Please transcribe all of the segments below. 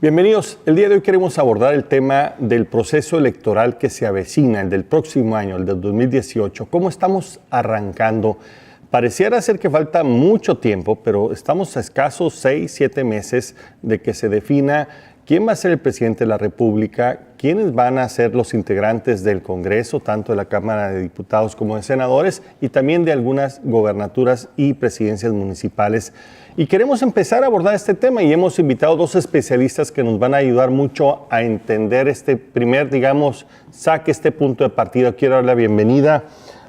Bienvenidos. El día de hoy queremos abordar el tema del proceso electoral que se avecina, el del próximo año, el del 2018. ¿Cómo estamos arrancando? Pareciera ser que falta mucho tiempo, pero estamos a escasos 6, 7 meses de que se defina quién va a ser el presidente de la República, quiénes van a ser los integrantes del Congreso, tanto de la Cámara de Diputados como de Senadores, y también de algunas gobernaturas y presidencias municipales. Y queremos empezar a abordar este tema y hemos invitado 2 especialistas que nos van a ayudar mucho a entender este primer, este punto de partida. Quiero dar la bienvenida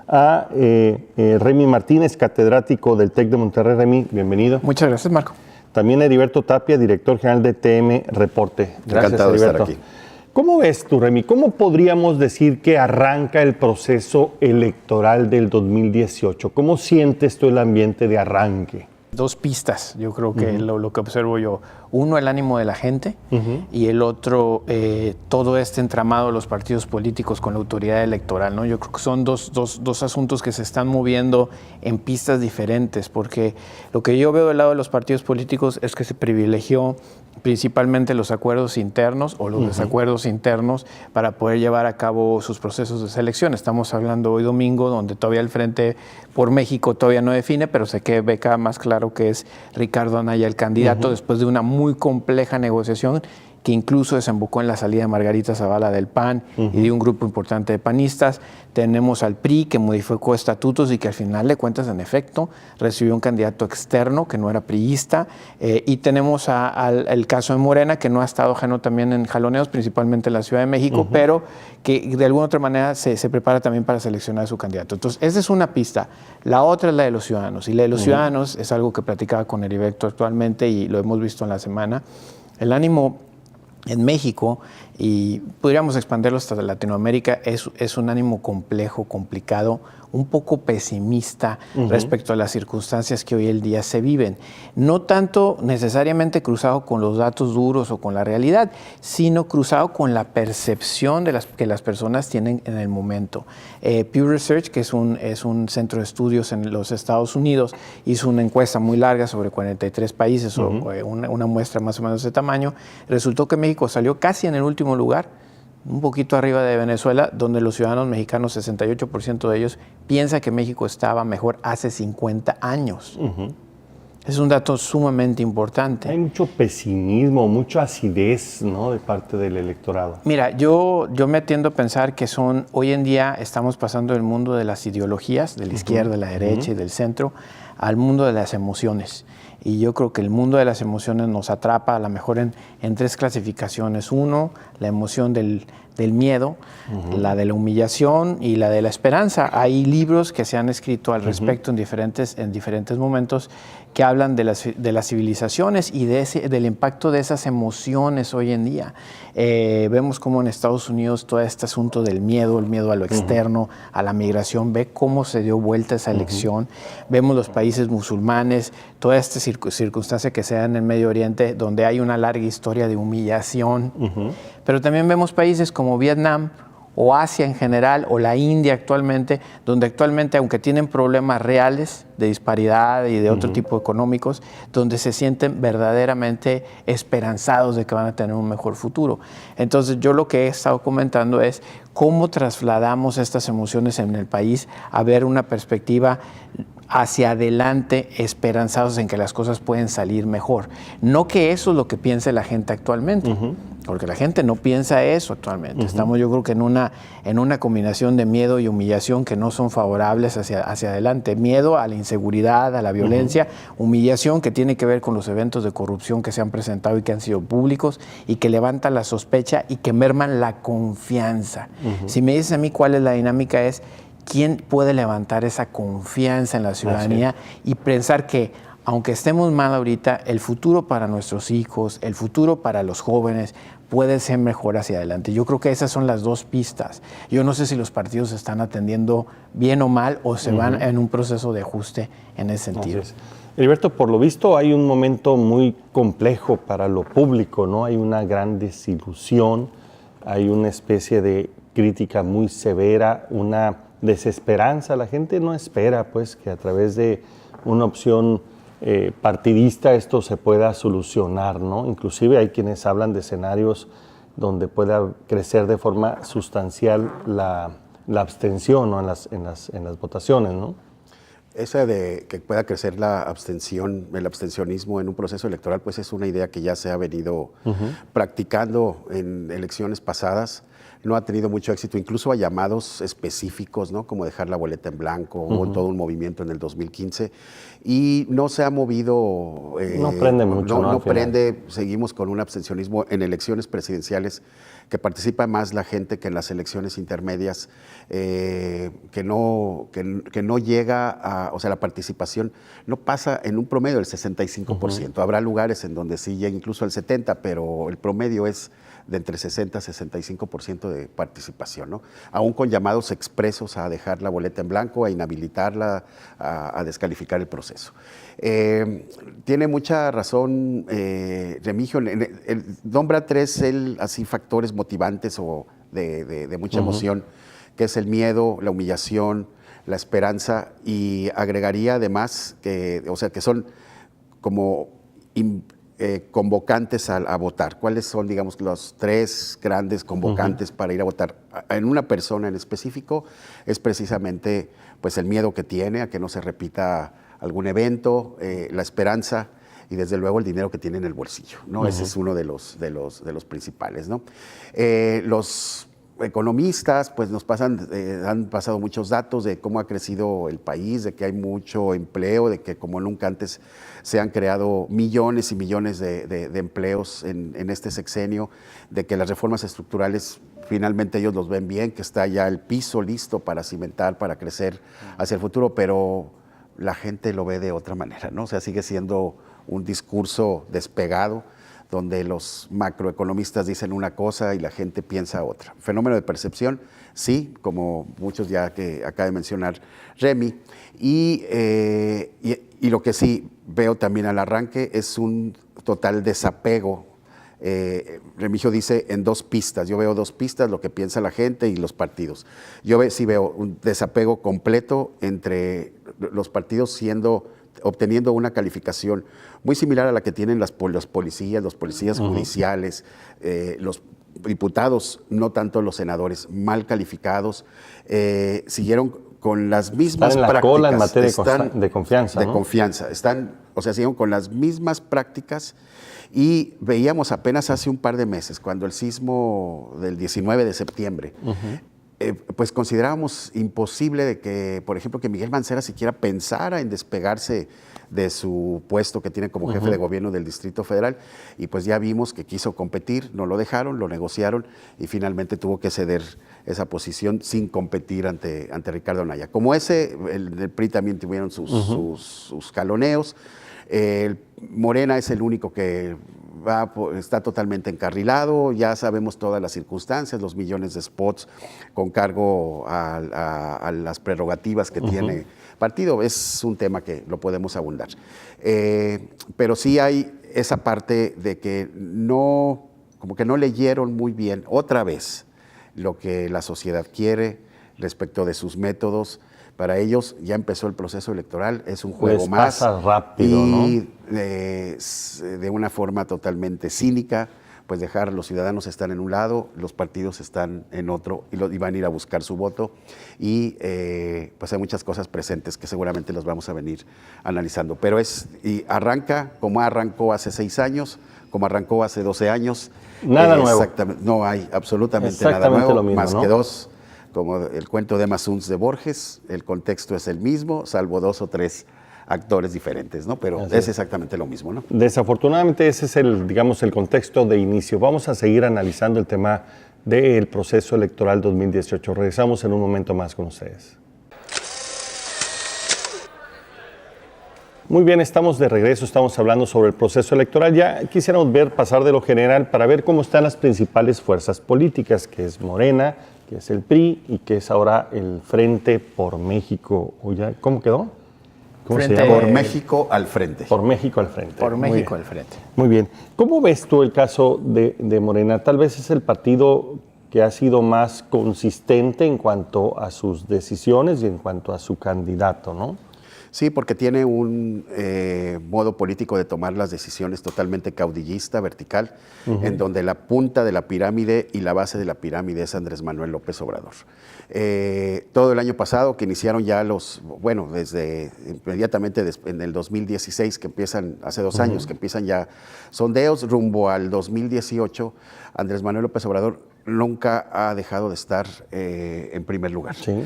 a Remy Martínez, catedrático del TEC de Monterrey. Remy, bienvenido. Muchas gracias, Marco. También Heriberto Tapia, director general de TM Reporte. Gracias, encantado Heriberto. de estar aquí. ¿Cómo ves tú, Remy? ¿Cómo podríamos decir que arranca el proceso electoral del 2018? ¿Cómo sientes tú el ambiente de arranque? 2 pistas, yo creo que lo que observo yo. Uno, el ánimo de la gente, y el otro, todo este entramado de los partidos políticos con la autoridad electoral, ¿no? Yo creo que son dos asuntos que se están moviendo en pistas diferentes, porque lo que yo veo del lado de los partidos políticos es que se privilegió principalmente los acuerdos internos o los desacuerdos internos para poder llevar a cabo sus procesos de selección. Estamos hablando hoy domingo, donde todavía el Frente por México todavía no define, pero sé que ve cada más claro que es Ricardo Anaya el candidato, después de una muy compleja negociación que incluso desembocó en la salida de Margarita Zavala del PAN y de un grupo importante de panistas. Tenemos al PRI, que modificó estatutos y que al final de cuentas, en efecto, recibió un candidato externo que no era priista. Y tenemos el caso de Morena, que no ha estado ajeno también en jaloneos, principalmente en la Ciudad de México, pero que de alguna otra manera se prepara también para seleccionar a su candidato. Entonces, esa es una pista. La otra es la de los ciudadanos. Y la de los ciudadanos es algo que platicaba con Heriberto actualmente y lo hemos visto en la semana. El ánimo en México, y podríamos expandirlo hasta Latinoamérica, es un ánimo complejo, complicado, un poco pesimista respecto a las circunstancias que hoy el día se viven. No tanto necesariamente cruzado con los datos duros o con la realidad, sino cruzado con la percepción que las personas tienen en el momento. Pew Research, que es un centro de estudios en los Estados Unidos, hizo una encuesta muy larga sobre 43 países, o una muestra más o menos de tamaño. Resultó que México salió casi en el último lugar, un poquito arriba de Venezuela, donde los ciudadanos mexicanos, 68% de ellos, piensa que México estaba mejor hace 50 años. Es un dato sumamente importante. Hay mucho pesimismo, mucha acidez, ¿no?, de parte del electorado. Mira, yo me tiendo a pensar que hoy en día estamos pasando del mundo de las ideologías, de la izquierda, de la derecha y del centro, al mundo de las emociones. Y yo creo que el mundo de las emociones nos atrapa a lo mejor en 3 clasificaciones. 1, la emoción del miedo, la de la humillación y la de la esperanza. Hay libros que se han escrito al respecto en diferentes momentos que hablan de las civilizaciones y del impacto de esas emociones hoy en día. Vemos cómo en Estados Unidos todo este asunto del miedo, el miedo a lo externo, a la migración, ve cómo se dio vuelta esa elección. Vemos los países musulmanes, toda esta circunstancia que se da en el Medio Oriente, donde hay una larga historia de humillación. Pero también vemos países como Vietnam o Asia en general, o la India actualmente, donde actualmente, aunque tienen problemas reales de disparidad y de otro tipo económicos, donde se sienten verdaderamente esperanzados de que van a tener un mejor futuro. Entonces, yo lo que he estado comentando es cómo trasladamos estas emociones en el país a ver una perspectiva hacia adelante, esperanzados en que las cosas pueden salir mejor. No que eso es lo que piense la gente actualmente, porque la gente no piensa eso actualmente. Estamos, yo creo que en una combinación de miedo y humillación que no son favorables hacia adelante. Miedo a la inseguridad, a la violencia, humillación que tiene que ver con los eventos de corrupción que se han presentado y que han sido públicos y que levantan la sospecha y que merman la confianza. Si me dices a mí cuál es la dinámica, es quién puede levantar esa confianza en la ciudadanía y pensar que, aunque estemos mal ahorita, el futuro para nuestros hijos, el futuro para los jóvenes puede ser mejor hacia adelante. Yo creo que esas son las 2 pistas. Yo no sé si los partidos están atendiendo bien o mal o se van en un proceso de ajuste en ese sentido. Heriberto, por lo visto hay un momento muy complejo para lo público, ¿no? Hay una gran desilusión, hay una especie de crítica muy severa, una desesperanza. La gente no espera, pues, que a través de una opción partidista esto se pueda solucionar, ¿no? Inclusive hay quienes hablan de escenarios donde pueda crecer de forma sustancial la abstención, ¿no? en las votaciones, ¿no? Esa de que pueda crecer la abstención, el abstencionismo en un proceso electoral, pues es una idea que ya se ha venido practicando en elecciones pasadas. No ha tenido mucho éxito, incluso a llamados específicos, ¿no? Como dejar la boleta en blanco, hubo todo un movimiento en el 2015 y no se ha movido. No prende mucho, ¿no? No prende, seguimos con un abstencionismo en elecciones presidenciales que participa más la gente que en las elecciones intermedias, que no llega a, o sea, la participación no pasa en un promedio del 65%. Habrá lugares en donde sí llega incluso al 70%, pero el promedio es de entre 60 a 65% de participación, ¿no? Aún con llamados expresos a dejar la boleta en blanco, a inhabilitarla, a descalificar el proceso. Tiene mucha razón Remigio, nombra tres así factores motivantes o de mucha emoción, que es el miedo, la humillación, la esperanza, y agregaría además que son como convocantes a votar. ¿Cuáles son, digamos, los tres grandes convocantes para ir a votar? En una persona en específico es precisamente pues, el miedo que tiene a que no se repita algún evento, la esperanza y desde luego el dinero que tiene en el bolsillo, ¿no? Ese es uno de los principales, ¿no? Los economistas pues han pasado muchos datos de cómo ha crecido el país, de que hay mucho empleo, de que como nunca antes se han creado millones y millones de empleos en este sexenio, de que las reformas estructurales finalmente ellos los ven bien, que está ya el piso listo para cimentar, para crecer hacia el futuro, pero la gente lo ve de otra manera, ¿no? O sea, sigue siendo un discurso despegado, donde los macroeconomistas dicen una cosa y la gente piensa otra. Fenómeno de percepción, sí, como muchos ya que acaba de mencionar Remy, y lo que sí veo también al arranque es un total desapego. Remigio dice en dos pistas, yo veo dos pistas, lo que piensa la gente y los partidos. Yo sí veo un desapego completo entre los partidos obteniendo una calificación muy similar a la que tienen los policías judiciales, los diputados, no tanto los senadores, mal calificados, siguieron con las mismas prácticas. Están en la cola en materia de confianza. De ¿no? confianza, siguieron con las mismas prácticas y veíamos apenas hace un par de meses, cuando el sismo del 19 de septiembre, pues considerábamos imposible de que, por ejemplo, que Miguel Mancera siquiera pensara en despegarse de su puesto que tiene como jefe de gobierno del Distrito Federal, y pues ya vimos que quiso competir, no lo dejaron, lo negociaron y finalmente tuvo que ceder esa posición sin competir ante Ricardo Anaya. Como el PRI también tuvieron sus jaloneos. Morena es el único que está totalmente encarrilado, ya sabemos todas las circunstancias, los millones de spots con cargo a las prerrogativas que tiene partido, es un tema que lo podemos abundar. Pero sí hay esa parte de que como que no leyeron muy bien otra vez lo que la sociedad quiere respecto de sus métodos. Para ellos ya empezó el proceso electoral, es un juego más. Pasa rápido, y ¿no? De una forma totalmente cínica, pues dejar los ciudadanos están en un lado, los partidos están en otro y van a ir a buscar su voto. Y pues hay muchas cosas presentes que seguramente las vamos a venir analizando. Pero arranca como arrancó hace 6 años, como arrancó hace 12 años. Nada nuevo. Exactamente, no hay absolutamente nada nuevo, lo mismo, más ¿no? que dos. Como el cuento de Emma Suns de Borges, el contexto es el mismo, salvo 2 o 3 actores diferentes, ¿no? Pero es exactamente lo mismo, ¿no? Desafortunadamente ese es el contexto de inicio. Vamos a seguir analizando el tema del proceso electoral 2018. Regresamos en un momento más con ustedes. Muy bien, estamos de regreso, estamos hablando sobre el proceso electoral. Ya quisiéramos pasar de lo general para ver cómo están las principales fuerzas políticas, que es Morena, que es el PRI y que es ahora el Frente por México. ¿Cómo quedó? ¿Cómo se llama? Por México al frente. Por México al frente. Por México al frente. Muy bien. ¿Cómo ves tú el caso de Morena? Tal vez es el partido que ha sido más consistente en cuanto a sus decisiones y en cuanto a su candidato, ¿no? Sí, porque tiene un modo político de tomar las decisiones totalmente caudillista, vertical, en donde la punta de la pirámide y la base de la pirámide es Andrés Manuel López Obrador. Todo el año pasado, que iniciaron ya desde inmediatamente en el 2016, que empiezan, hace 2 años, que empiezan ya sondeos rumbo al 2018, Andrés Manuel López Obrador nunca ha dejado de estar en primer lugar. Sí.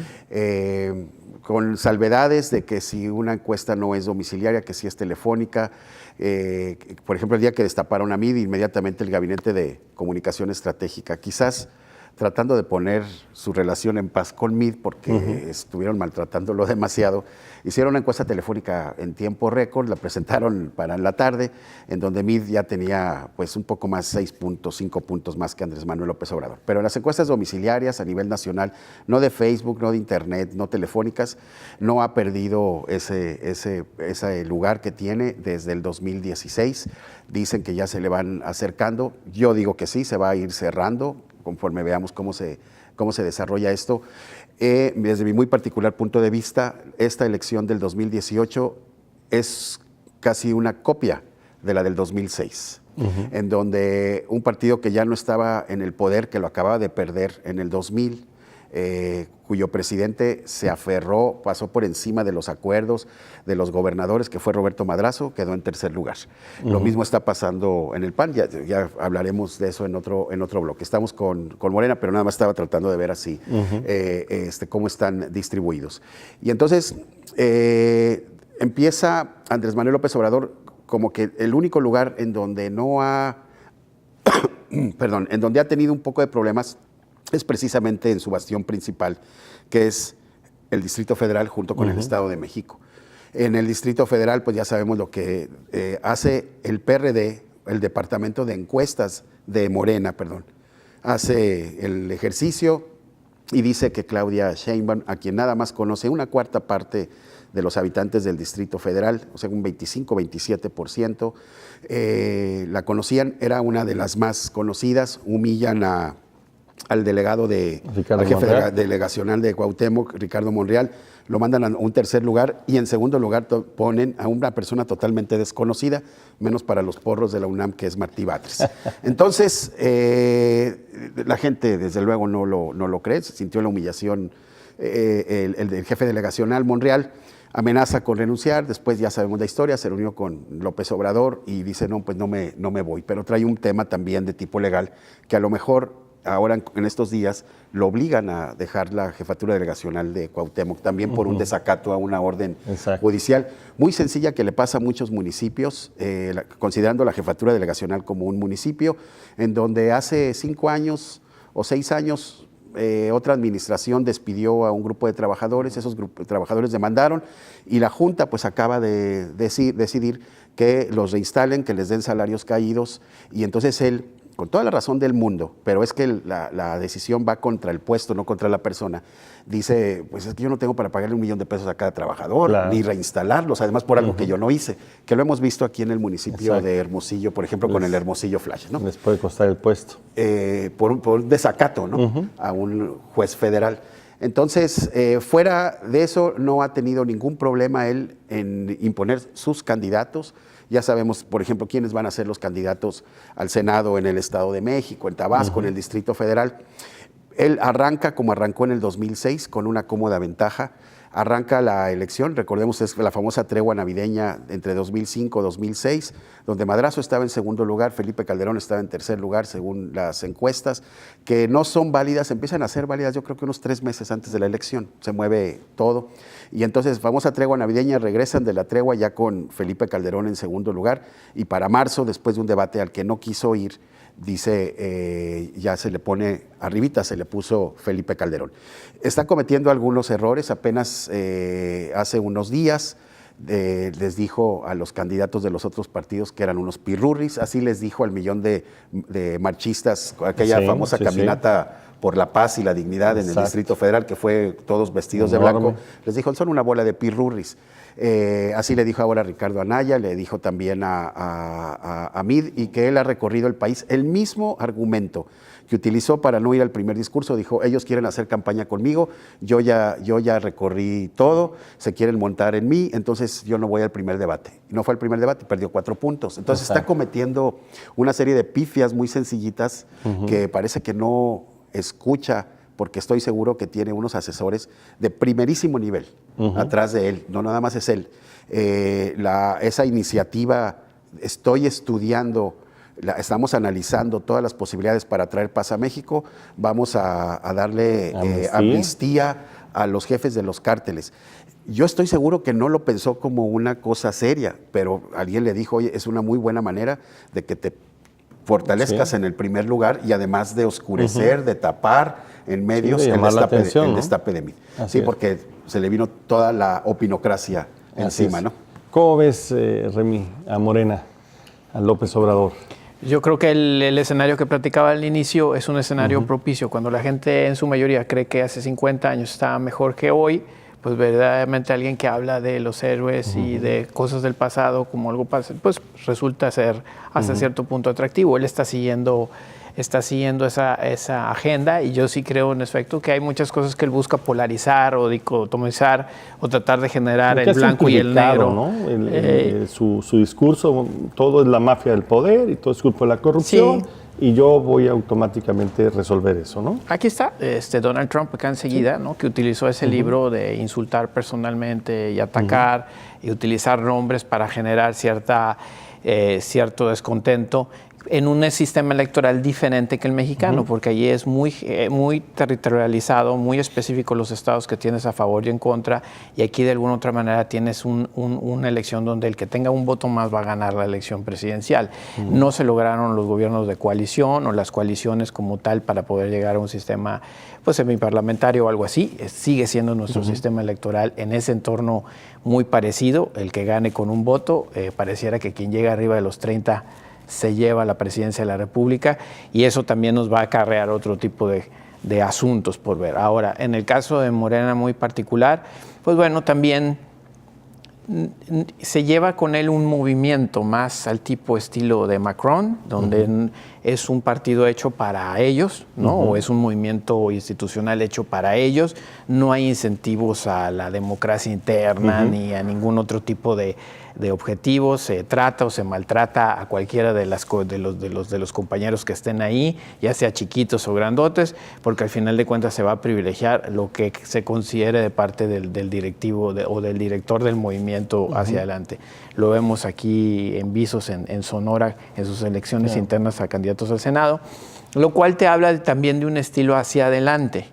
Con salvedades de que si una encuesta no es domiciliaria, que si es telefónica. Por ejemplo, el día que destaparon a MID, inmediatamente el Gabinete de Comunicación Estratégica, quizás tratando de poner su relación en paz con MID, porque estuvieron maltratándolo demasiado, hicieron una encuesta telefónica en tiempo récord, la presentaron para la tarde, en donde MID ya tenía pues un poco más, 6 puntos, 5 puntos más que Andrés Manuel López Obrador. Pero en las encuestas domiciliarias a nivel nacional, no de Facebook, no de Internet, no telefónicas, no ha perdido ese lugar que tiene desde el 2016. Dicen que ya se le van acercando. Yo digo que sí, se va a ir cerrando conforme veamos cómo se desarrolla esto. Desde mi muy particular punto de vista, esta elección del 2018 es casi una copia de la del 2006, en donde un partido que ya no estaba en el poder, que lo acababa de perder en el 2000, cuyo presidente se aferró, pasó por encima de los acuerdos de los gobernadores, que fue Roberto Madrazo, quedó en tercer lugar. Lo mismo está pasando en el PAN, ya hablaremos de eso en otro bloque. Estamos con Morena, pero nada más estaba tratando de ver así cómo están distribuidos. Y entonces empieza Andrés Manuel López Obrador como que el único lugar en donde no ha, perdón, en donde ha tenido un poco de problemas es precisamente en su bastión principal, que es el Distrito Federal junto con el Estado de México. En el Distrito Federal, pues ya sabemos lo que hace el PRD, el Departamento de Encuestas de Morena, hace el ejercicio y dice que Claudia Sheinbaum, a quien nada más conoce una cuarta parte de los habitantes del Distrito Federal, o sea, un 25-27%, la conocían, era una de las más conocidas, humillan al delegado al jefe delegacional de Cuauhtémoc, Ricardo Monreal, lo mandan a un tercer lugar y en segundo lugar ponen a una persona totalmente desconocida, menos para los porros de la UNAM, que es Martí Batres. Entonces, la gente desde luego no lo cree, se sintió la humillación. El jefe delegacional Monreal amenaza con renunciar, después ya sabemos la historia, se reunió con López Obrador y dice, no, pues no me voy, pero trae un tema también de tipo legal que a lo mejor ahora en estos días lo obligan a dejar la jefatura delegacional de Cuauhtémoc, también por un desacato a una orden judicial muy sencilla que le pasa a muchos municipios, considerando la jefatura delegacional como un municipio, en donde hace 5 años o 6 años otra administración despidió a un grupo de trabajadores, esos trabajadores demandaron y la Junta pues acaba de decidir que los reinstalen, que les den salarios caídos y entonces él, con toda la razón del mundo, pero es que la decisión va contra el puesto, no contra la persona, dice, pues es que yo no tengo para pagarle $1,000,000 a cada trabajador, ni reinstalarlos, además por algo que yo no hice, que lo hemos visto aquí en el municipio de Hermosillo, por ejemplo, con el Hermosillo Flash, ¿no? Les puede costar el puesto. Por un desacato, ¿no? A un juez federal. Entonces, fuera de eso, no ha tenido ningún problema él en imponer sus candidatos. Ya sabemos, por ejemplo, quiénes van a ser los candidatos al Senado en el Estado de México, en Tabasco, en el Distrito Federal. Él arranca como arrancó en el 2006, con una cómoda ventaja. Arranca la elección, recordemos, es la famosa tregua navideña entre 2005 y 2006, donde Madrazo estaba en segundo lugar, Felipe Calderón estaba en tercer lugar, según las encuestas, que no son válidas, empiezan a ser válidas yo creo que unos 3 meses antes de la elección, se mueve todo. Y entonces, famosa tregua navideña, regresan de la tregua ya con Felipe Calderón en segundo lugar, y para marzo, después de un debate al que no quiso ir, dice, ya se le pone arribita, se le puso Felipe Calderón. Está cometiendo algunos errores, apenas hace unos días les dijo a los candidatos de los otros partidos que eran unos pirurris, así les dijo al millón de marchistas, aquella famosa caminata por la paz y la dignidad en el Distrito Federal, que fue todos vestidos de blanco, les dijo, son una bola de pirurris. Así le dijo ahora a Ricardo Anaya, le dijo también a Mid, y que él ha recorrido el país. El mismo argumento que utilizó para no ir al primer discurso, dijo, ellos quieren hacer campaña conmigo, yo ya recorrí todo, se quieren montar en mí, entonces yo no voy al primer debate. No fue al primer debate, perdió 4 puntos. Entonces está cometiendo una serie de pifias muy sencillitas que parece que no escucha, porque estoy seguro que tiene unos asesores de primerísimo nivel atrás de él, no nada más es él. Esa iniciativa, estoy estudiando, estamos analizando todas las posibilidades para traer paz a México, vamos a darle amnistía a los jefes de los cárteles. Yo estoy seguro que no lo pensó como una cosa seria, pero alguien le dijo, oye, es una muy buena manera de que te fortalezcas en el primer lugar y además de oscurecer, de tapar en medios el destape de Mid. Sí, porque se le vino toda la opinocracia encima, ¿no? ¿Cómo ves, Remy, a Morena, a López Obrador? Yo creo que el escenario que platicaba al inicio es un escenario propicio. Cuando la gente en su mayoría cree que hace 50 años estaba mejor que hoy, pues verdaderamente alguien que habla de los héroes y de cosas del pasado como algo pasado, pues resulta ser hasta cierto punto atractivo. Él está siguiendo esa agenda, y yo sí creo en efecto que hay muchas cosas que él busca polarizar o dicotomizar o tratar de generar el blanco y el negro, ¿no? Su discurso, todo es la mafia del poder y todo es culpa de la corrupción. Sí. Y yo voy a automáticamente resolver eso, ¿no? Aquí está Donald Trump acá enseguida, ¿no? Que utilizó ese libro de insultar personalmente y atacar y utilizar nombres para generar cierto descontento en un sistema electoral diferente que el mexicano, porque allí es muy territorializado, muy específico los estados que tienes a favor y en contra, y aquí de alguna otra manera tienes una elección donde el que tenga un voto más va a ganar la elección presidencial. No se lograron los gobiernos de coalición o las coaliciones como tal para poder llegar a un sistema pues semiparlamentario o algo así. Sigue siendo nuestro sistema electoral en ese entorno muy parecido. El que gane con un voto, pareciera que quien llega arriba de los 30 se lleva la presidencia de la República, y eso también nos va a acarrear otro tipo de asuntos por ver. Ahora, en el caso de Morena muy particular, pues bueno, también se lleva con él un movimiento más al tipo estilo de Macron, donde es un partido hecho para ellos, ¿no? O es un movimiento institucional hecho para ellos. No hay incentivos a la democracia interna ni a ningún otro tipo de objetivos. Se trata o se maltrata a cualquiera de los compañeros que estén ahí, ya sea chiquitos o grandotes, porque al final de cuentas se va a privilegiar lo que se considere de parte del directivo o del director del movimiento hacia adelante. Lo vemos aquí en visos en Sonora, en sus elecciones internas a candidatos al Senado, lo cual te habla también de un estilo hacia adelante,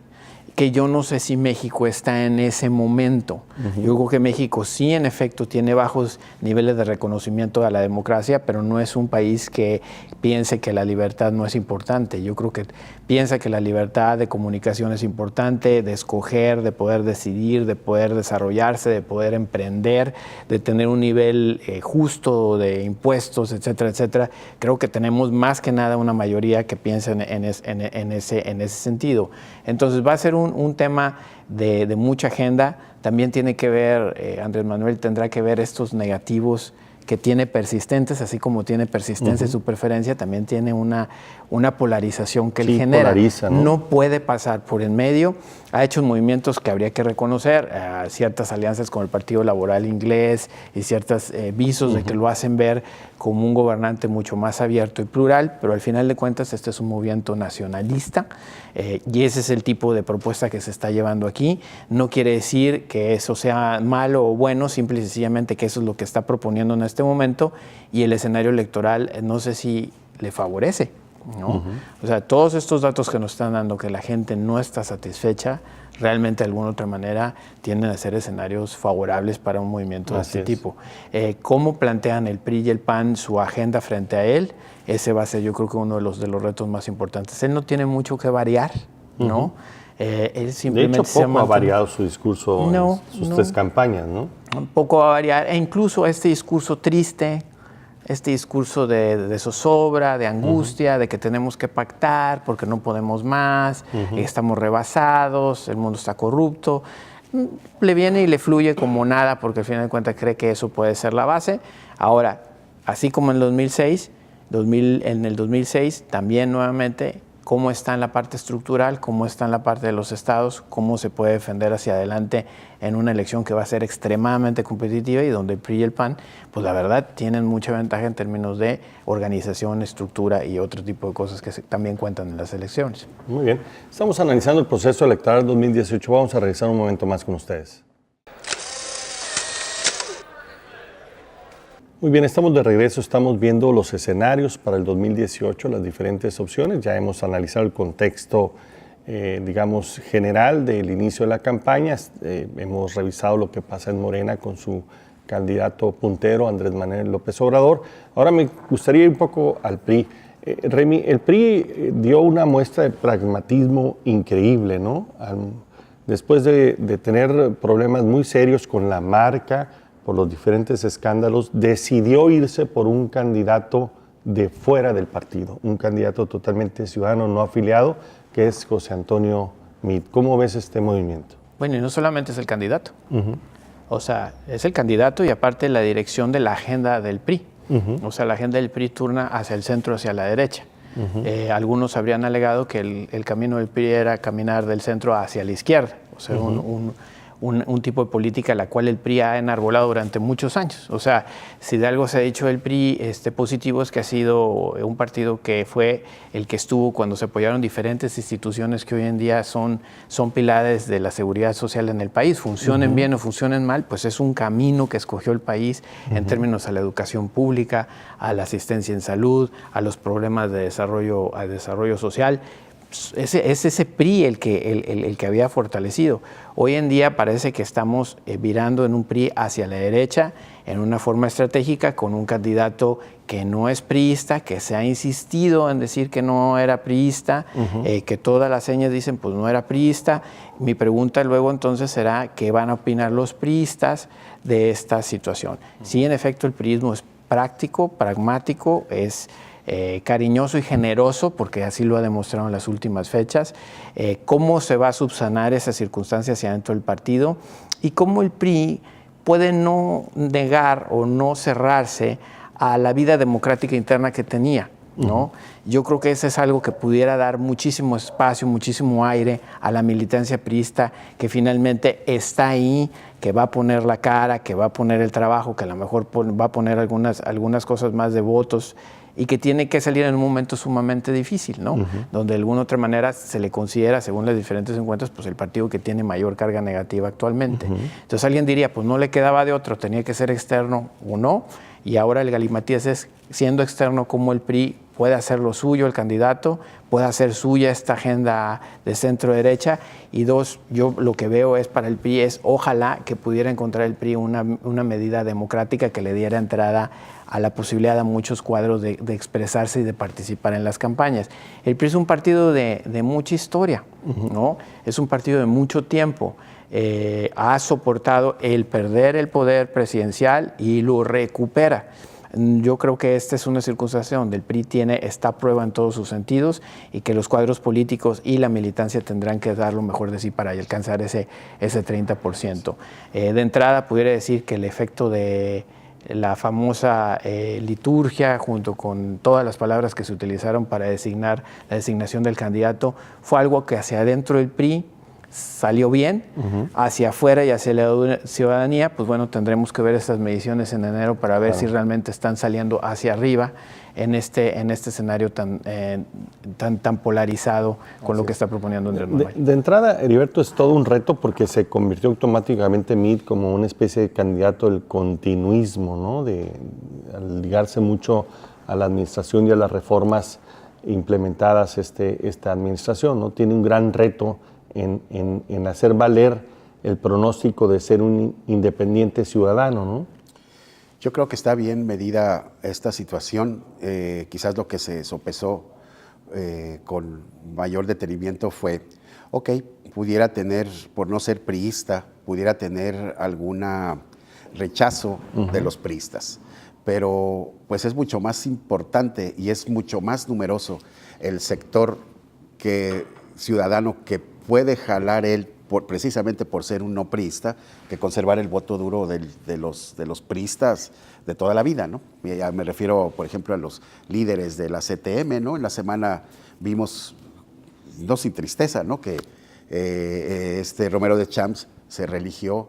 que yo no sé si México está en ese momento. Yo creo que México sí, en efecto, tiene bajos niveles de reconocimiento a la democracia, pero no es un país que piense que la libertad no es importante. Yo creo que piensa que la libertad de comunicación es importante, de escoger, de poder decidir, de poder desarrollarse, de poder emprender, de tener un nivel justo de impuestos, etcétera, etcétera. Creo que tenemos más que nada una mayoría que piensa en ese sentido. Entonces va a ser un tema de mucha agenda. También tiene que ver, Andrés Manuel tendrá que ver estos negativos que tiene persistentes, así como tiene persistencia su preferencia, también tiene una polarización que él genera. Polariza, ¿no? No puede pasar por en medio. Ha hecho movimientos que habría que reconocer, ciertas alianzas con el Partido Laboral Inglés y ciertos visos de que lo hacen ver como un gobernante mucho más abierto y plural, pero al final de cuentas este es un movimiento nacionalista y ese es el tipo de propuesta que se está llevando aquí. No quiere decir que eso sea malo o bueno, simple y sencillamente que eso es lo que está proponiendo en este momento, y el escenario electoral no sé si le favorece, ¿no? O sea, todos estos datos que nos están dando que la gente no está satisfecha, realmente de alguna otra manera tienden a ser escenarios favorables para un movimiento de este tipo. ¿Cómo plantean el PRI y el PAN su agenda frente a él? Ese va a ser, yo creo que uno de los retos más importantes. Él no tiene mucho que variar, ¿no? Él simplemente de hecho, poco ha variado su discurso en sus 3 campañas, ¿no? Un poco va a variar, e incluso este discurso triste, este discurso de zozobra, de angustia, de que tenemos que pactar porque no podemos más, estamos rebasados, el mundo está corrupto. le viene y le fluye como nada, porque al final de cuentas cree que eso puede ser la base. Ahora, así como en el 2006, también nuevamente, cómo está en la parte estructural, cómo está en la parte de los estados, cómo se puede defender hacia adelante en una elección que va a ser extremadamente competitiva y donde el PRI y el PAN, pues la verdad, tienen mucha ventaja en términos de organización, estructura y otro tipo de cosas que también cuentan en las elecciones. Muy bien. Estamos analizando el proceso electoral 2018. Vamos a regresar un momento más con ustedes. Muy bien, estamos de regreso, estamos viendo los escenarios para el 2018, las diferentes opciones. Ya hemos analizado el contexto, digamos, general del inicio de la campaña. Hemos revisado lo que pasa en Morena con su candidato puntero, Andrés Manuel López Obrador. Ahora me gustaría ir un poco al PRI. Remy, el PRI dio una muestra de pragmatismo increíble, ¿no? Después de tener problemas muy serios con la marca, por los diferentes escándalos, decidió irse por un candidato de fuera del partido, un candidato totalmente ciudadano, no afiliado, que es José Antonio Meade. ¿Cómo ves este movimiento? Bueno, y no solamente es el candidato, o sea, es el candidato y aparte la dirección de la agenda del PRI. O sea, la agenda del PRI turna hacia el centro, hacia la derecha. Algunos habrían alegado que el camino del PRI era caminar del centro hacia la izquierda, o sea, un tipo de política la cual el PRI ha enarbolado durante muchos años. O sea, si de algo se ha dicho el PRI positivo es que ha sido un partido que fue el que estuvo cuando se apoyaron diferentes instituciones que hoy en día son pilares de la seguridad social en el país. Funcionen bien o funcionen mal, pues es un camino que escogió el país en términos a la educación pública, a la asistencia en salud, a los problemas de desarrollo social. Es ese PRI el que había fortalecido. Hoy en día parece que estamos virando en un PRI hacia la derecha, en una forma estratégica, con un candidato que no es priista, que se ha insistido en decir que no era priista, que todas las señas dicen pues no era priista. Mi pregunta luego entonces será ¿qué van a opinar los priistas de esta situación? Sí, en efecto, el priismo es práctico, pragmático, es cariñoso y generoso, porque así lo ha demostrado en las últimas fechas. ¿Cómo se va a subsanar esa circunstancia hacia dentro del partido? Y cómo el PRI puede no negar o no cerrarse a la vida democrática interna que tenía, ¿no? Yo creo que eso es algo que pudiera dar muchísimo espacio, muchísimo aire a la militancia priista que finalmente está ahí, que va a poner la cara, que va a poner el trabajo, que a lo mejor va a poner algunas cosas más de votos y que tiene que salir en un momento sumamente difícil, ¿no? Donde de alguna otra manera se le considera, según las diferentes encuestas, pues el partido que tiene mayor carga negativa actualmente. Entonces alguien diría, pues no le quedaba de otro, tenía que ser externo o no, y ahora el galimatías es, siendo externo, como el PRI puede hacer lo suyo, el candidato, puede hacer suya esta agenda de centro-derecha, y dos, yo lo que veo es para el PRI es, ojalá que pudiera encontrar el PRI una medida democrática que le diera entrada a la posibilidad a muchos cuadros de expresarse y de participar en las campañas. El PRI es un partido de mucha historia, ¿no? Es un partido de mucho tiempo. Ha soportado el perder el poder presidencial y lo recupera. Yo creo que esta es una circunstancia donde el PRI está a prueba en todos sus sentidos y que los cuadros políticos y la militancia tendrán que dar lo mejor de sí para alcanzar ese 30%. De entrada, pudiera decir que el efecto de la famosa liturgia, junto con todas las palabras que se utilizaron para designar la designación del candidato, fue algo que hacia adentro del PRI salió bien, hacia afuera y hacia la ciudadanía, pues bueno, tendremos que ver estas mediciones en enero para ver si realmente están saliendo hacia arriba en este escenario tan polarizado con lo que está proponiendo Andrés Manuel. De entrada, Heriberto, es todo un reto porque se convirtió automáticamente Meade como una especie de candidato del continuismo, ¿no? Al ligarse mucho a la administración y a las reformas implementadas esta administración, ¿no? Tiene un gran reto en hacer valer el pronóstico de ser un independiente ciudadano, ¿no? Yo creo que está bien medida esta situación. Quizás lo que se sopesó con mayor detenimiento fue, pudiera tener, por no ser priista, pudiera tener alguna rechazo de los priistas, pero pues es mucho más importante y es mucho más numeroso el sector ciudadano que puede jalar él precisamente por ser un no priista, que conservar el voto duro de los priistas de toda la vida, ¿no? Y ya me refiero, por ejemplo, a los líderes de la CTM, ¿no? En la semana vimos, no sin tristeza, ¿no? Que Romero de Champs se reeligió,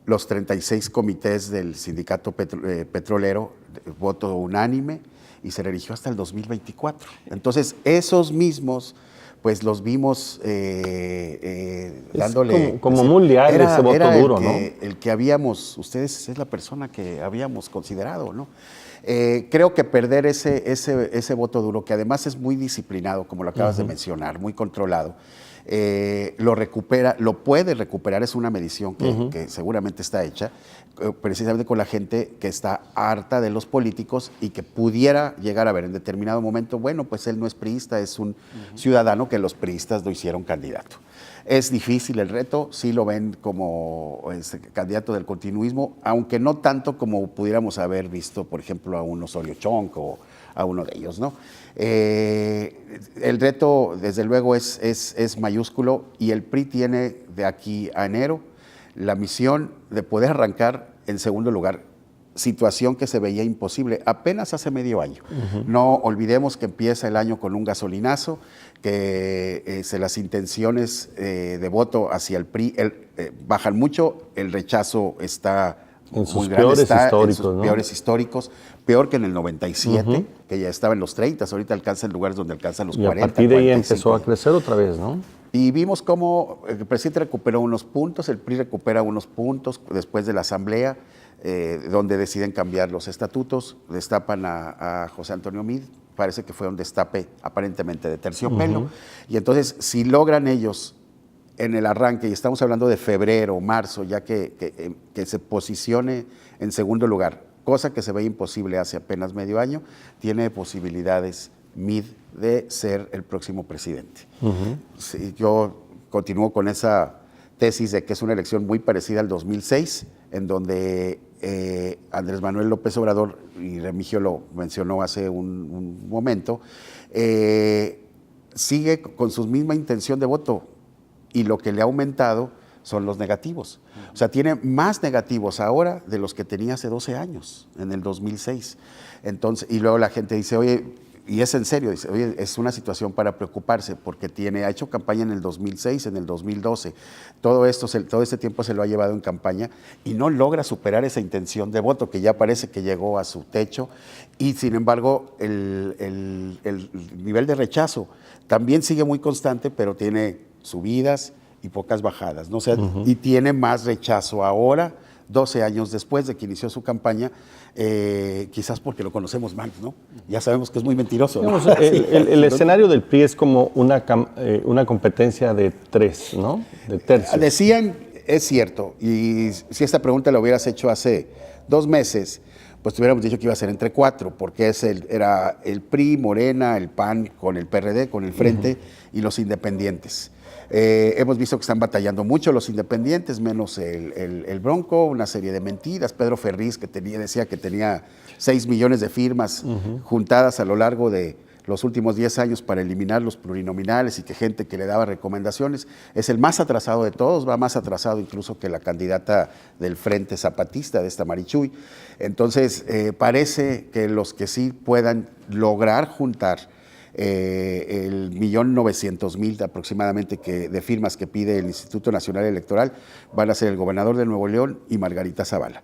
los 36 comités del sindicato petrolero, voto unánime, y se reeligió hasta el 2024. Entonces, esos mismos, pues los vimos dándole... Como muy leal ese voto duro, ¿no? El que habíamos, ustedes es la persona que habíamos considerado, ¿no? Creo que perder ese voto duro, que además es muy disciplinado, como lo acabas de mencionar, muy controlado, lo puede recuperar, es una medición que seguramente está hecha, precisamente con la gente que está harta de los políticos y que pudiera llegar a ver en determinado momento, bueno, pues él no es priista, es un ciudadano que los priistas lo hicieron candidato. Es difícil el reto, sí lo ven como candidato del continuismo, aunque no tanto como pudiéramos haber visto, por ejemplo, a un Osorio Chong o a uno de ellos, ¿no? El reto, desde luego, es mayúsculo, y el PRI tiene de aquí a enero la misión de poder arrancar en segundo lugar, situación que se veía imposible apenas hace medio año. No olvidemos que empieza el año con un gasolinazo, que las intenciones de voto hacia el PRI bajan mucho, el rechazo está en sus peores históricos, ¿no? Peores históricos, peor que en el 97, que ya estaba en los 30, ahorita alcanza en lugares donde alcanza los 40. Y a partir de ahí empezó a crecer otra vez, ¿no? Y vimos cómo el presidente recuperó unos puntos, el PRI recupera unos puntos después de la asamblea, donde deciden cambiar los estatutos, destapan a José Antonio Meade, parece que fue un destape aparentemente de terciopelo, y entonces si logran ellos en el arranque, y estamos hablando de febrero, marzo, ya que se posicione en segundo lugar, cosa que se ve imposible hace apenas medio año, tiene posibilidades Meade de ser el próximo presidente. Sí, yo continúo con esa tesis de que es una elección muy parecida al 2006, en donde Andrés Manuel López Obrador, y Remigio lo mencionó hace un momento, sigue con su misma intención de voto, y lo que le ha aumentado son los negativos. O sea, tiene más negativos ahora de los que tenía hace 12 años, en el 2006. Entonces, y luego la gente dice, oye, y es en serio, dice, oye, es una situación para preocuparse, porque ha hecho campaña en el 2006, en el 2012. Todo este tiempo se lo ha llevado en campaña y no logra superar esa intención de voto, que ya parece que llegó a su techo. Y sin embargo, el nivel de rechazo también sigue muy constante, pero tiene subidas y pocas bajadas, ¿no? O sea, y tiene más rechazo ahora, 12 años después de que inició su campaña, quizás porque lo conocemos mal, ¿no? Ya sabemos que es muy mentiroso, ¿no? El escenario del PRI es como una competencia de tres, ¿no? De tercios. Decían, es cierto, y si esta pregunta la hubieras hecho hace 2 meses, pues te hubiéramos dicho que iba a ser entre 4, porque era el PRI, Morena, el PAN con el PRD, con el Frente y los independientes. Hemos visto que están batallando mucho los independientes, menos el Bronco, una serie de mentiras. Pedro Ferriz, que decía que tenía 6 millones de firmas juntadas a lo largo de los últimos 10 años para eliminar los plurinominales, y que gente que le daba recomendaciones. Es el más atrasado de todos, va más atrasado incluso que la candidata del Frente Zapatista, de esta Marichuy. Entonces, parece que los que sí puedan lograr juntar el 1.900.000 aproximadamente de firmas que pide el Instituto Nacional Electoral van a ser el gobernador de Nuevo León y Margarita Zavala.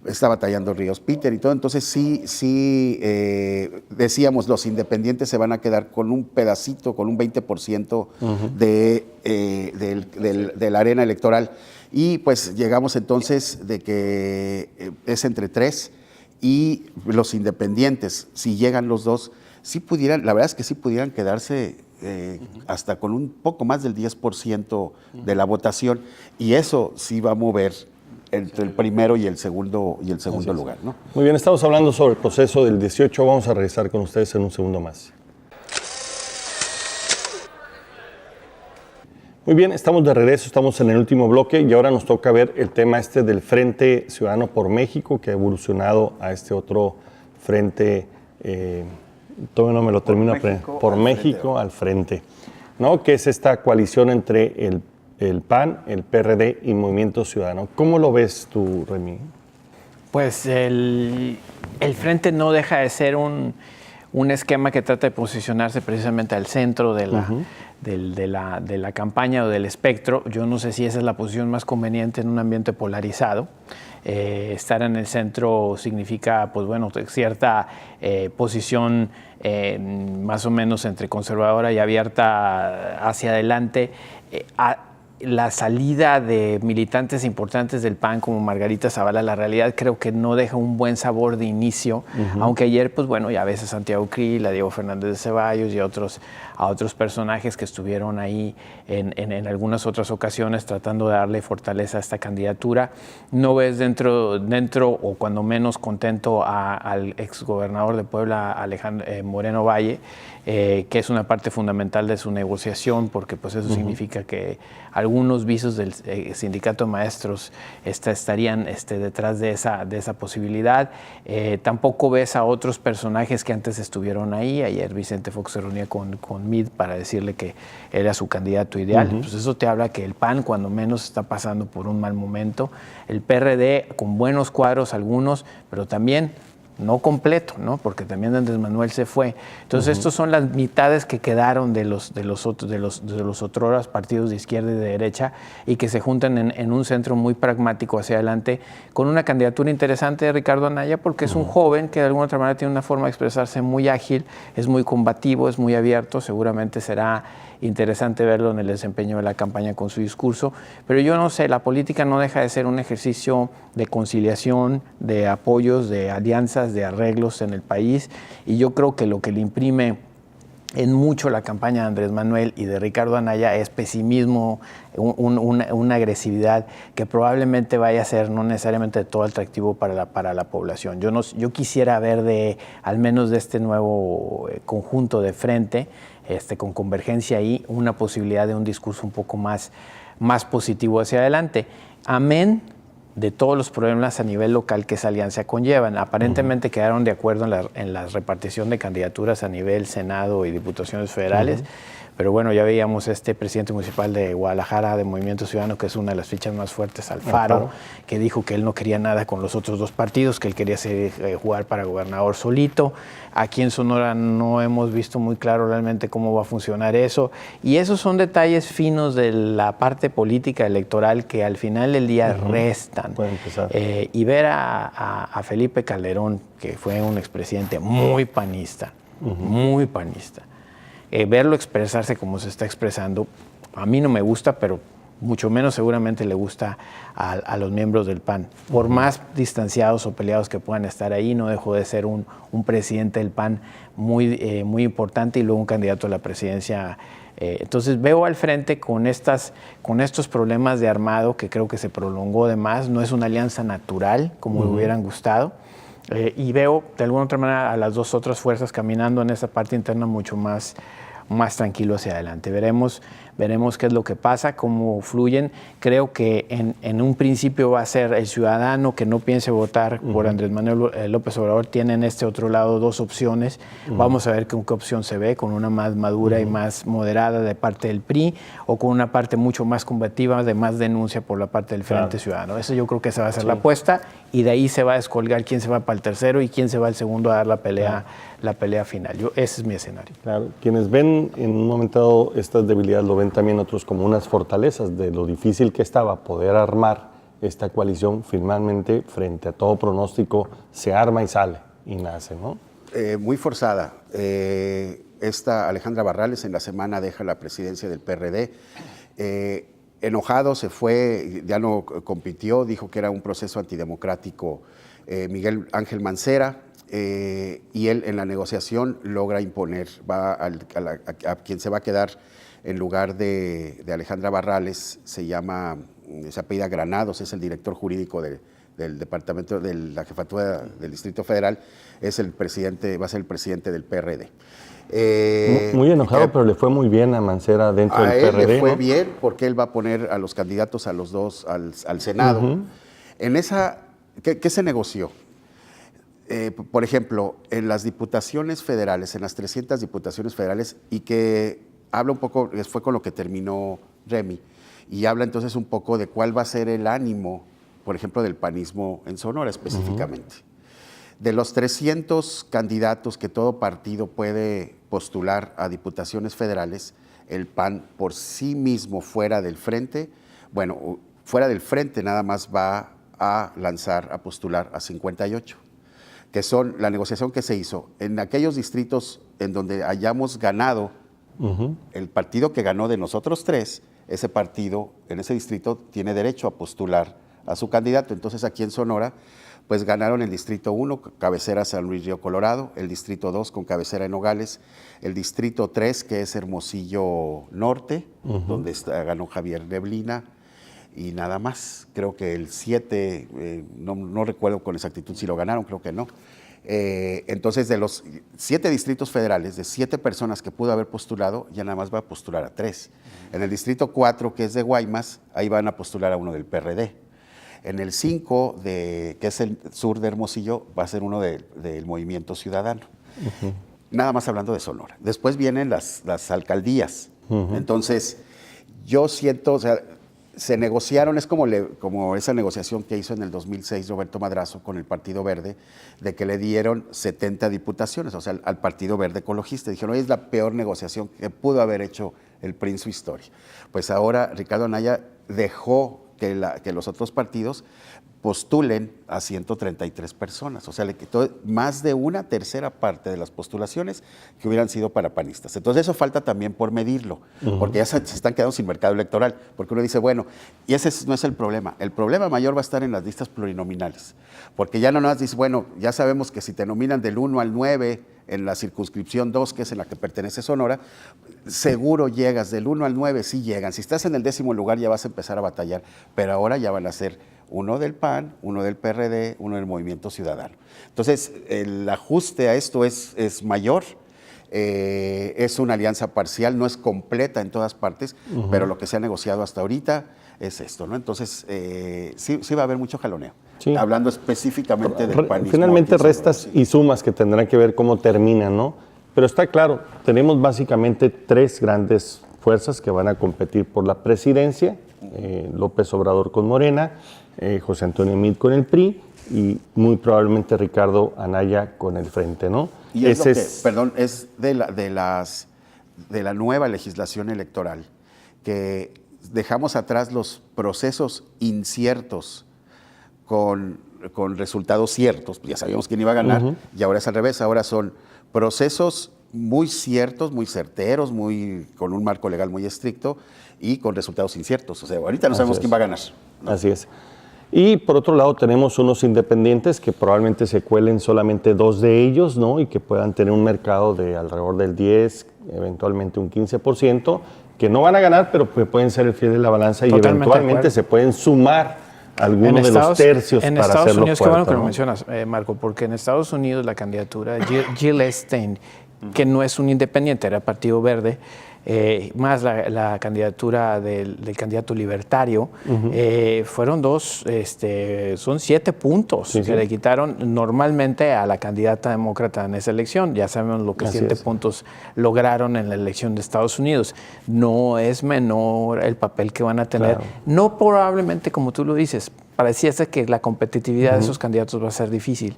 Está batallando Ríos Peter y todo, entonces sí decíamos, los independientes se van a quedar con un pedacito, con un 20% de la arena electoral, y pues llegamos entonces de que es entre 3, y los independientes, si llegan los dos, sí pudieran, la verdad es que sí pudieran quedarse hasta con un poco más del 10% de la votación, y eso sí va a mover entre el primero y el segundo lugar, ¿no? Muy bien, estamos hablando sobre el proceso del 18, vamos a regresar con ustedes en un segundo más. Muy bien, estamos de regreso, estamos en el último bloque y ahora nos toca ver el tema del Frente Ciudadano por México, que ha evolucionado a este otro frente, todavía no me lo termino, por México al frente, ¿no? Que es esta coalición entre el el PAN, el PRD y Movimiento Ciudadano. ¿Cómo lo ves tú, Remy? Pues el Frente no deja de ser un esquema que trata de posicionarse precisamente al centro de la campaña o del espectro. Yo no sé si esa es la posición más conveniente en un ambiente polarizado. Estar en el centro significa, pues bueno, cierta posición más o menos entre conservadora y abierta hacia adelante. La salida de militantes importantes del PAN como Margarita Zavala, la realidad creo que no deja un buen sabor de inicio, aunque ayer, pues bueno, ya ves a Santiago Krill, a Diego Fernández de Ceballos y a otros personajes que estuvieron ahí en algunas otras ocasiones tratando de darle fortaleza a esta candidatura. No ves dentro o cuando menos contento al exgobernador de Puebla, Alejandro Moreno Valle, que es una parte fundamental de su negociación, porque pues eso significa que algunos visos del sindicato de maestros estarían detrás de esa posibilidad. Tampoco ves a otros personajes que antes estuvieron ahí. Ayer Vicente Fox se reunía con Mid para decirle que era su candidato ideal. Pues eso te habla que el PAN cuando menos está pasando por un mal momento. El PRD con buenos cuadros algunos, pero también no completo, ¿no? Porque también Andrés Manuel se fue. Entonces, estos son las mitades que quedaron de los otrora partidos de izquierda y de derecha y que se juntan en un centro muy pragmático hacia adelante con una candidatura interesante de Ricardo Anaya, porque es un joven que de alguna otra manera tiene una forma de expresarse muy ágil, es muy combativo, es muy abierto, seguramente será interesante verlo en el desempeño de la campaña con su discurso, pero yo no sé, la política no deja de ser un ejercicio de conciliación, de apoyos, de alianzas, de arreglos en el país, y yo creo que lo que le imprime en mucho la campaña de Andrés Manuel y de Ricardo Anaya es pesimismo, una agresividad que probablemente vaya a ser no necesariamente todo atractivo para la población. Yo quisiera ver al menos de este nuevo conjunto de frente, con convergencia ahí, una posibilidad de un discurso un poco más positivo hacia adelante. Amén de todos los problemas a nivel local que esa alianza conllevan. Aparentemente quedaron de acuerdo en la repartición de candidaturas a nivel Senado y Diputaciones Federales, pero bueno, ya veíamos presidente municipal de Guadalajara, de Movimiento Ciudadano, que es una de las fichas más fuertes, Alfaro, que dijo que él no quería nada con los otros dos partidos, que él quería jugar para gobernador solito. Aquí en Sonora no hemos visto muy claro realmente cómo va a funcionar eso. Y esos son detalles finos de la parte política electoral que al final del día restan. Y ver a Felipe Calderón, que fue un expresidente muy panista, muy panista, verlo expresarse como se está expresando, a mí no me gusta, pero mucho menos seguramente le gusta a los miembros del PAN. Por más distanciados o peleados que puedan estar ahí, no dejó de ser un presidente del PAN muy importante y luego un candidato a la presidencia. Entonces veo al frente con estos problemas de armado que creo que se prolongó de más, no es una alianza natural como le hubieran gustado. Y veo de alguna otra manera a las dos otras fuerzas caminando en esa parte interna mucho más tranquilo hacia adelante. Veremos qué es lo que pasa, cómo fluyen. Creo que en un principio va a ser el ciudadano que no piense votar por Andrés Manuel López Obrador. Tiene en este otro lado dos opciones. Vamos a ver con qué opción se ve, con una más madura y más moderada de parte del PRI o con una parte mucho más combativa de más denuncia por la parte del Frente Ciudadano. Eso yo creo que esa va a ser la apuesta y de ahí se va a descolgar quién se va para el tercero y quién se va al segundo a dar la pelea final. Ese es mi escenario. Claro, quienes ven en un momento dado estas debilidades lo ven también otros como unas fortalezas de lo difícil que estaba poder armar esta coalición. Finalmente, frente a todo pronóstico, se arma y sale y nace, ¿no? Muy forzada. Esta Alejandra Barrales en la semana deja la presidencia del PRD. Enojado se fue, ya no compitió, dijo que era un proceso antidemocrático Miguel Ángel Mancera. Y él en la negociación logra imponer, va a quien se va a quedar en lugar de Alejandra Barrales, se apellida Granados, es el director jurídico del departamento de la jefatura del Distrito Federal, va a ser el presidente del PRD. Muy enojado, pero le fue muy bien a Mancera dentro del PRD. Le fue ¿no? bien porque él va a poner a los candidatos a los dos al Senado. En esa, ¿qué se negoció? Por ejemplo, en las diputaciones federales, en las 300 diputaciones federales, y que habla un poco, fue con lo que terminó Remy, y habla entonces un poco de cuál va a ser el ánimo, por ejemplo, del panismo en Sonora específicamente. De los 300 candidatos que todo partido puede postular a diputaciones federales, el PAN por sí mismo fuera del frente, bueno, fuera del frente nada más va a lanzar, a postular a 58, que son la negociación que se hizo en aquellos distritos en donde hayamos ganado, el partido que ganó de nosotros 3, ese partido en ese distrito tiene derecho a postular a su candidato. Entonces aquí en Sonora, pues ganaron el distrito 1, cabecera San Luis Río Colorado, el distrito 2 con cabecera en Nogales, el distrito 3 que es Hermosillo Norte, donde ganó Javier Neblina, y nada más. Creo que el 7, no recuerdo con exactitud si lo ganaron, creo que no. Entonces, de los 7 distritos federales, de 7 personas que pudo haber postulado, ya nada más va a postular a 3. En el distrito 4, que es de Guaymas, ahí van a postular a uno del PRD. En el 5, que es el sur de Hermosillo, va a ser uno del Movimiento Ciudadano. Nada más hablando de Sonora. Después vienen las alcaldías. Entonces, yo siento, o sea, se negociaron, es como esa negociación que hizo en el 2006 Roberto Madrazo con el Partido Verde, de que le dieron 70 diputaciones, o sea, al Partido Verde Ecologista. Dijeron, es la peor negociación que pudo haber hecho el PRI en su historia. Pues ahora Ricardo Anaya dejó que los otros partidos postulen a 133 personas, o sea, le quitó más de una tercera parte de las postulaciones que hubieran sido para panistas. Entonces eso falta también por medirlo, porque ya se están quedando sin mercado electoral, porque uno dice, bueno, y ese no es el problema mayor va a estar en las listas plurinominales, porque ya no nos dice, bueno, ya sabemos que si te nominan del 1 al 9 en la circunscripción 2, que es en la que pertenece Sonora, seguro llegas, del 1 al 9 sí llegan, si estás en el 10º lugar ya vas a empezar a batallar, pero ahora ya van a ser uno del PAN, uno del PRD, uno del Movimiento Ciudadano. Entonces, el ajuste a esto es mayor, es una alianza parcial, no es completa en todas partes, pero lo que se ha negociado hasta ahorita es esto, ¿no? Entonces, sí va a haber mucho jaloneo. Sí. Hablando específicamente del panismo. Finalmente restas y sumas que tendrán que ver cómo terminan, ¿no? Pero está claro, tenemos básicamente 3 grandes fuerzas que van a competir por la presidencia, López Obrador con Morena, José Antonio Meade con el PRI y muy probablemente Ricardo Anaya con el Frente, ¿no? Y es es de la nueva legislación electoral, que dejamos atrás los procesos inciertos con resultados ciertos, ya sabíamos quién iba a ganar, y ahora es al revés, ahora son procesos muy ciertos, muy certeros, con un marco legal muy estricto y con resultados inciertos. O sea, ahorita no sabemos quién va a ganar, ¿no? Así es. Y por otro lado tenemos unos independientes que probablemente se cuelen solamente 2 de ellos, ¿no? Y que puedan tener un mercado de alrededor del 10, eventualmente un 15%, que no van a ganar, pero pueden ser el fiel de la balanza. Totalmente, y eventualmente se pueden sumar algunos de los tercios para hacerlo fuerte. En Estados Unidos, qué bueno que lo mencionas, Marco, porque en Estados Unidos la candidatura de Jill Stein, que no es un independiente, era Partido Verde, más la candidatura del candidato libertario, fueron son 7 puntos que le quitaron normalmente a la candidata demócrata en esa elección. Ya sabemos lo que 7 puntos lograron en la elección de Estados Unidos. No es menor el papel que van a tener. Claro. No probablemente, como tú lo dices, parecía ser que la competitividad de esos candidatos va a ser difícil,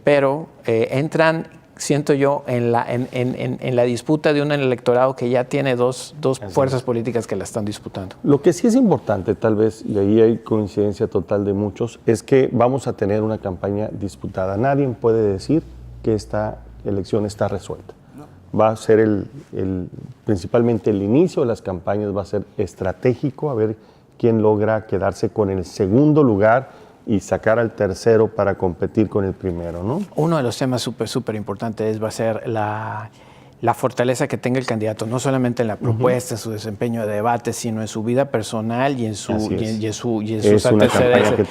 pero entran, siento yo, en la disputa de un electorado que ya tiene dos fuerzas políticas que la están disputando. Lo que sí es importante, tal vez, y ahí hay coincidencia total de muchos, es que vamos a tener una campaña disputada. Nadie puede decir que esta elección está resuelta. No. Va a ser principalmente el inicio de las campañas, va a ser estratégico, a ver quién logra quedarse con el segundo lugar y sacar al tercero para competir con el primero, ¿no? Uno de los temas súper importantes va a ser la fortaleza que tenga el candidato, no solamente en la propuesta, en su desempeño de debate, sino en su vida personal y en sus antecedentes.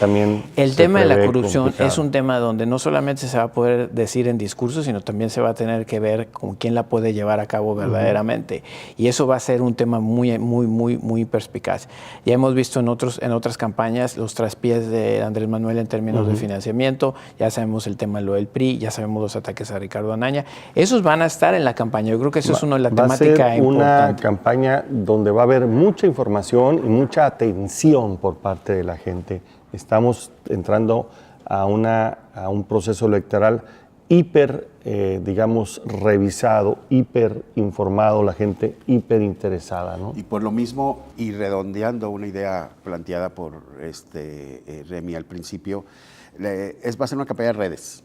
El tema de la corrupción complicado. Es un tema donde no solamente se va a poder decir en discursos, sino también se va a tener que ver con quién la puede llevar a cabo verdaderamente. Y eso va a ser un tema muy perspicaz. Ya hemos visto en otras campañas los traspiés de Andrés Manuel en términos de financiamiento, ya sabemos el tema de lo del PRI, ya sabemos los ataques a Ricardo Anaya. Esos van a estar en la campaña campaña. Yo creo que eso es una de las Va a ser temáticas una importantes. campaña donde va a haber mucha información y mucha atención por parte de la gente. Estamos entrando a un proceso electoral hiper, digamos, revisado, hiper informado, la gente hiper interesada, ¿no? Y por lo mismo, y redondeando una idea planteada por Remy al principio, va a ser una campaña de redes.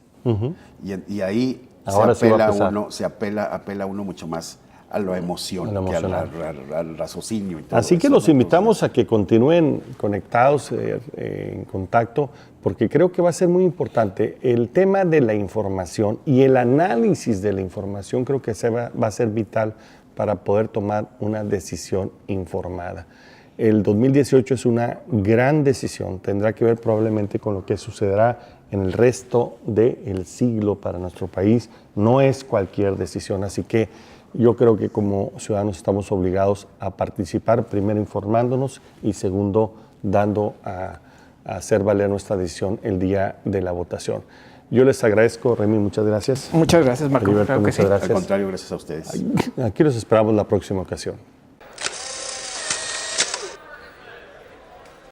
Y ahí Ahora sí va a empezar. apela uno mucho más a la emoción, A lo que emocional. al raciocinio. Y todo Así que eso, los ¿no? invitamos a que continúen conectados, en contacto, porque creo que va a ser muy importante. El tema de la información y el análisis de la información creo que va a ser vital para poder tomar una decisión informada. El 2018 es una gran decisión, tendrá que ver probablemente con lo que sucederá en el resto del siglo para nuestro país. No es cualquier decisión, así que yo creo que como ciudadanos estamos obligados a participar, primero informándonos y segundo dando a hacer valer nuestra decisión el día de la votación. Yo les agradezco, Remy, muchas gracias. Muchas gracias, Marco. Heriberto, Claro que muchas sí. gracias. Al contrario, gracias a ustedes. Aquí los esperamos la próxima ocasión.